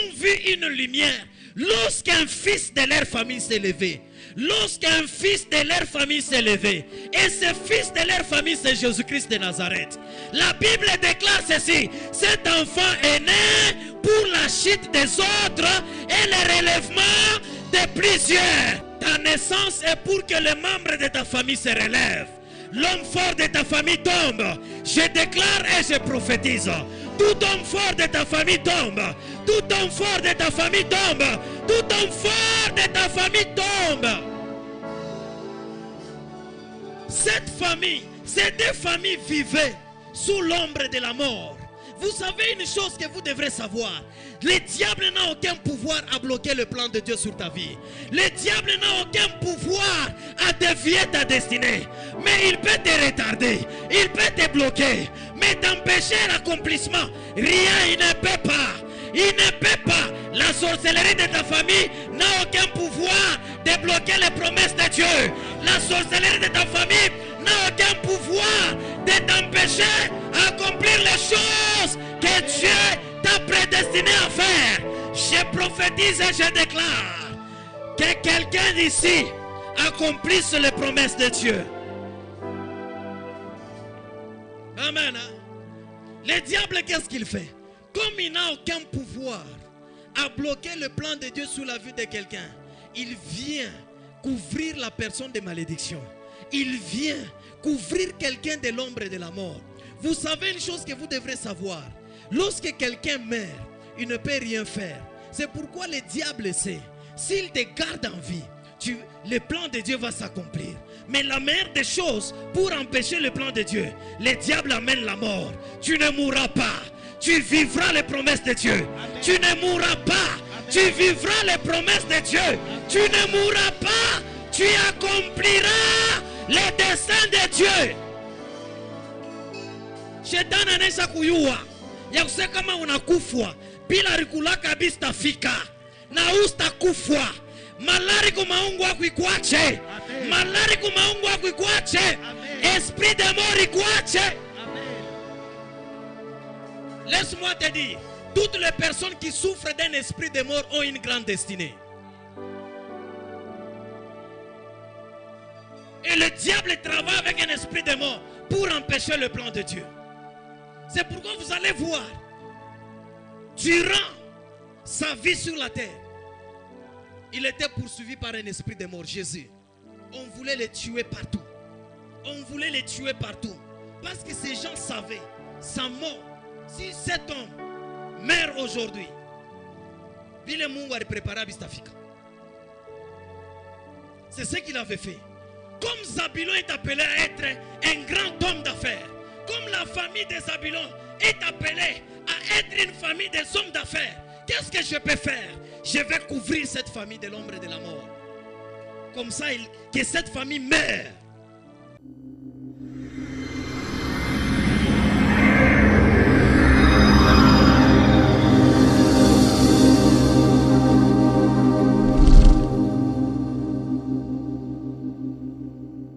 ont vu une lumière lorsqu'un fils de leur famille s'est levé. Lorsqu'un fils de leur famille s'est levé. Et ce fils de leur famille, c'est Jésus-Christ de Nazareth. La Bible déclare ceci: cet enfant est né pour la chute des autres et le relèvement de plusieurs. Ta naissance est pour que les membres de ta famille se relèvent. L'homme fort de ta famille tombe. Je déclare et je prophétise. Tout homme fort de ta famille tombe. Tout homme fort de ta famille tombe. Tout homme fort de ta famille tombe. Cette famille, ces deux familles vivaient sous l'ombre de la mort. Vous savez une chose que vous devrez savoir: le diable n'a aucun pouvoir à bloquer le plan de Dieu sur ta vie. Le diable n'a aucun pouvoir à dévier ta destinée. Mais il peut te retarder, il peut te bloquer, mais t'empêcher l'accomplissement, rien il ne peut pas. Il ne peut pas. La sorcellerie de ta famille n'a aucun pouvoir de bloquer les promesses de Dieu. La sorcellerie de ta famille n'a aucun pouvoir de t'empêcher d'accomplir les choses que Dieu t'a prédestiné à faire. Je prophétise et je déclare que quelqu'un d'ici accomplisse les promesses de Dieu. Amen. Le diable, qu'est-ce qu'il fait? Comme il n'a aucun pouvoir à bloquer le plan de Dieu sous la vie de quelqu'un, il vient couvrir la personne de malédiction. Il vient couvrir quelqu'un de l'ombre de la mort. Vous savez une chose que vous devrez savoir: lorsque quelqu'un meurt, il ne peut rien faire. C'est pourquoi le diable sait, s'il te garde en vie, le plan de Dieu va s'accomplir. Mais la meilleure des choses pour empêcher le plan de Dieu, le diable amène la mort. Tu ne mourras pas. Tu vivras les promesses de Dieu. Amen. Tu ne mourras pas. Amen. Tu vivras les promesses de Dieu. Amen. Tu ne mourras pas. Tu accompliras les desseins de Dieu. Shetani anaisha kuyua ya kusema kama unakufwa bila rikula kabisa tafika na ustakufwa. Malari kumaungu wako ikuache. Malari kumaungu wako ikuache. Esprit de mort ikuache. Laisse-moi te dire, toutes les personnes qui souffrent d'un esprit de mort ont une grande destinée. Et le diable travaille avec un esprit de mort pour empêcher le plan de Dieu. C'est pourquoi vous allez voir, durant sa vie sur la terre, il était poursuivi par un esprit de mort, Jésus. On voulait le tuer partout. On voulait le tuer partout. Parce que ces gens savaient, sa mort, si cet homme meurt aujourd'hui, c'est ce qu'il avait fait. Comme Zabulon est appelé à être un grand homme d'affaires, comme la famille de Zabulon est appelée à être une famille des hommes d'affaires, qu'est-ce que je peux faire? Je vais couvrir cette famille de l'ombre de la mort. Comme ça, que cette famille meurt.